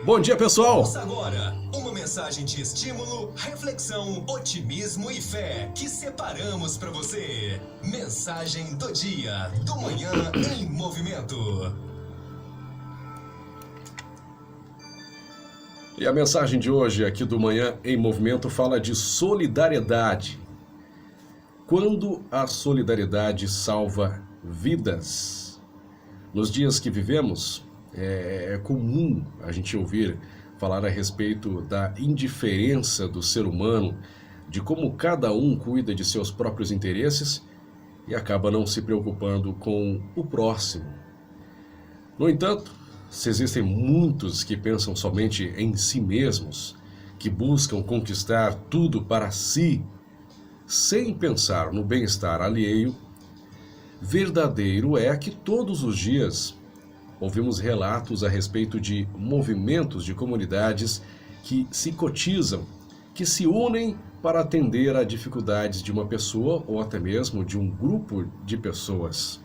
Bom dia, pessoal! Ouça agora uma mensagem de estímulo, reflexão, otimismo e fé que separamos para você. Mensagem do dia, do Manhã em Movimento. E a mensagem de hoje aqui do Manhã em Movimento fala de solidariedade. Quando a solidariedade salva vidas. Nos dias que vivemos, é comum a gente ouvir falar a respeito da indiferença do ser humano, de como cada um cuida de seus próprios interesses e acaba não se preocupando com o próximo. No entanto, se existem muitos que pensam somente em si mesmos, que buscam conquistar tudo para si, sem pensar no bem-estar alheio, verdadeiro é que todos os dias ouvimos relatos a respeito de movimentos de comunidades que se cotizam, que se unem para atender a dificuldades de uma pessoa ou até mesmo de um grupo de pessoas.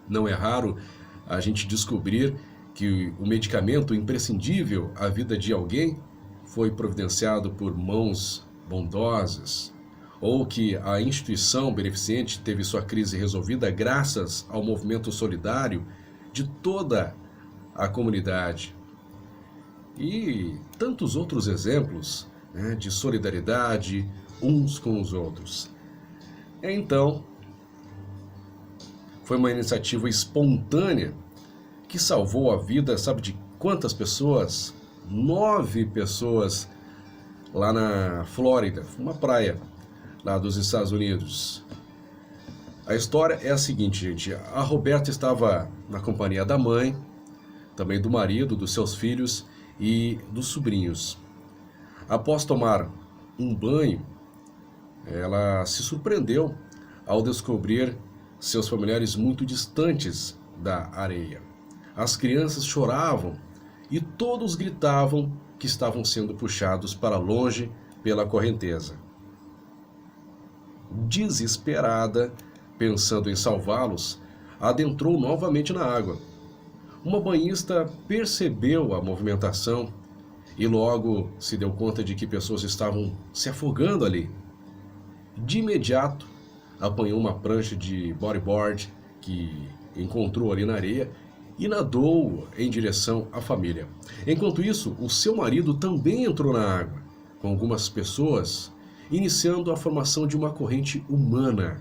Não é raro a gente descobrir que o medicamento imprescindível à vida de alguém foi providenciado por mãos bondosas, ou que a instituição beneficente teve sua crise resolvida graças ao movimento solidário de toda a comunidade. E tantos outros exemplos, de solidariedade uns com os outros. Então, foi uma iniciativa espontânea que salvou a vida, sabe de quantas pessoas? 9 pessoas lá na Flórida, uma praia lá dos Estados Unidos. A história é a seguinte, gente. A Roberta estava na companhia da mãe, também do marido, dos seus filhos e dos sobrinhos. Após tomar um banho, ela se surpreendeu ao descobrir seus familiares muito distantes da areia. As crianças choravam e todos gritavam que estavam sendo puxados para longe pela correnteza. Desesperada, pensando em salvá-los, adentrou novamente na água. Uma banhista percebeu a movimentação e logo se deu conta de que pessoas estavam se afogando ali. De imediato, apanhou uma prancha de bodyboard que encontrou ali na areia e nadou em direção à família. Enquanto isso, o seu marido também entrou na água, com algumas pessoas, iniciando a formação de uma corrente humana.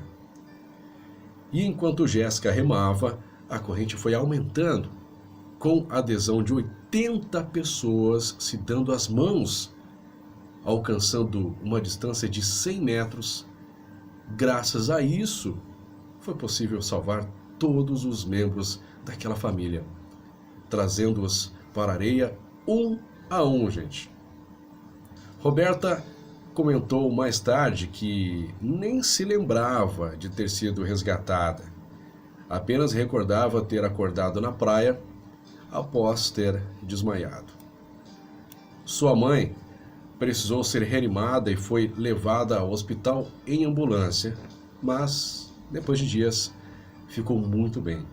E enquanto Jéssica remava, a corrente foi aumentando, com a adesão de 80 pessoas se dando as mãos, alcançando uma distância de 100 metros. Graças a isso, foi possível salvar todos os membros daquela família, trazendo-os para a areia um a um, gente. Roberta comentou mais tarde que nem se lembrava de ter sido resgatada. Apenas recordava ter acordado na praia após ter desmaiado. Sua mãe precisou ser reanimada e foi levada ao hospital em ambulância, mas depois de dias ficou muito bem.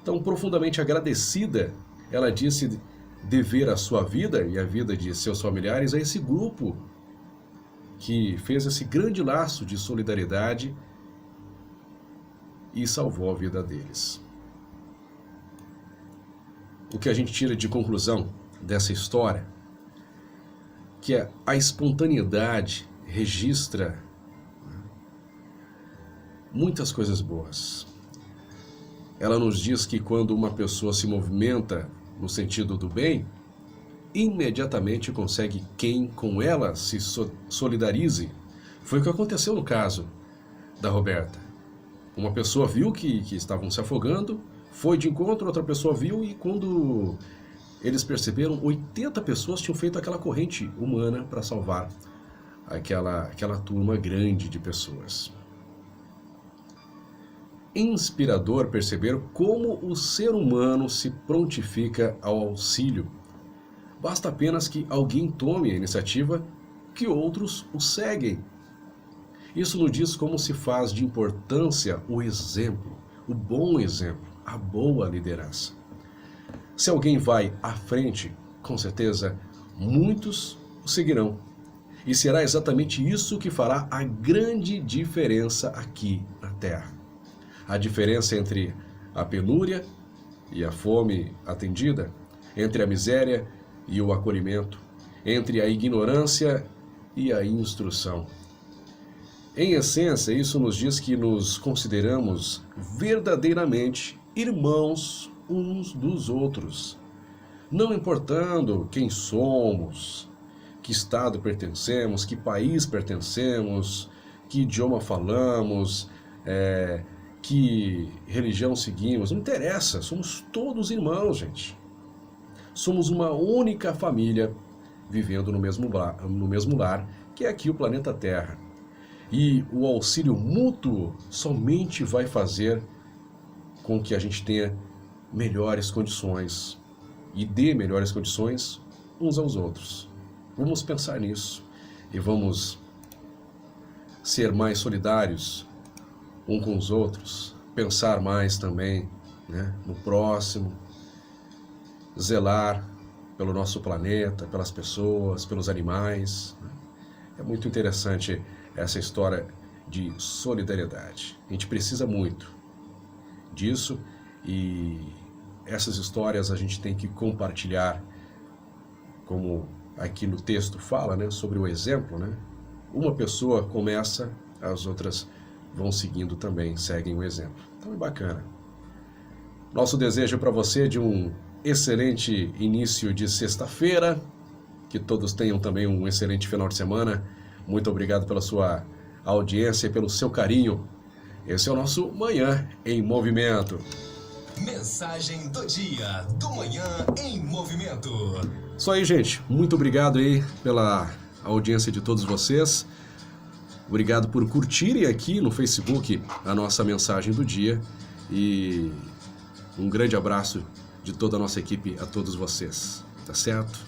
Então, profundamente agradecida, ela disse dever a sua vida e a vida de seus familiares a esse grupo que fez esse grande laço de solidariedade e salvou a vida deles. O que a gente tira de conclusão dessa história, que a espontaneidade registra muitas coisas boas. Ela nos diz que quando uma pessoa se movimenta no sentido do bem, imediatamente consegue quem com ela se solidarize. Foi o que aconteceu no caso da Roberta. Uma pessoa viu que estavam se afogando, foi de encontro, outra pessoa viu e quando eles perceberam, 80 pessoas tinham feito aquela corrente humana para salvar aquela turma grande de pessoas. Inspirador perceber como o ser humano se prontifica ao auxílio. Basta apenas que alguém tome a iniciativa, que outros o seguem. Isso nos diz como se faz de importância o exemplo, o bom exemplo, a boa liderança. Se alguém vai à frente, com certeza, muitos o seguirão. E será exatamente isso que fará a grande diferença aqui na Terra. A diferença entre a penúria e a fome atendida, entre a miséria e o acolhimento, entre a ignorância e a instrução. Em essência, isso nos diz que nos consideramos verdadeiramente irmãos uns dos outros, não importando quem somos, que estado pertencemos, que país pertencemos, que idioma falamos, que religião seguimos, não interessa, somos todos irmãos, gente. Somos uma única família vivendo no mesmo lar, que é aqui o planeta Terra. E o auxílio mútuo somente vai fazer com que a gente tenha melhores condições e dê melhores condições uns aos outros. Vamos pensar nisso e vamos ser mais solidários uns com os outros, pensar mais também, né, no próximo, zelar pelo nosso planeta, pelas pessoas, pelos animais. É muito interessante essa história de solidariedade. A gente precisa muito disso e essas histórias a gente tem que compartilhar, como aqui no texto fala, né, sobre o exemplo, né? Uma pessoa começa, as outras vão seguindo também, seguem o exemplo. Então é bacana. Nosso desejo para você de um excelente início de sexta-feira, que todos tenham também um excelente final de semana. Muito obrigado pela sua audiência e pelo seu carinho. Esse é o nosso Manhã em Movimento. Mensagem do dia, do Manhã em Movimento. Isso aí, gente. Muito obrigado aí pela audiência de todos vocês. Obrigado por curtirem aqui no Facebook a nossa mensagem do dia. E um grande abraço de toda a nossa equipe a todos vocês. Tá certo?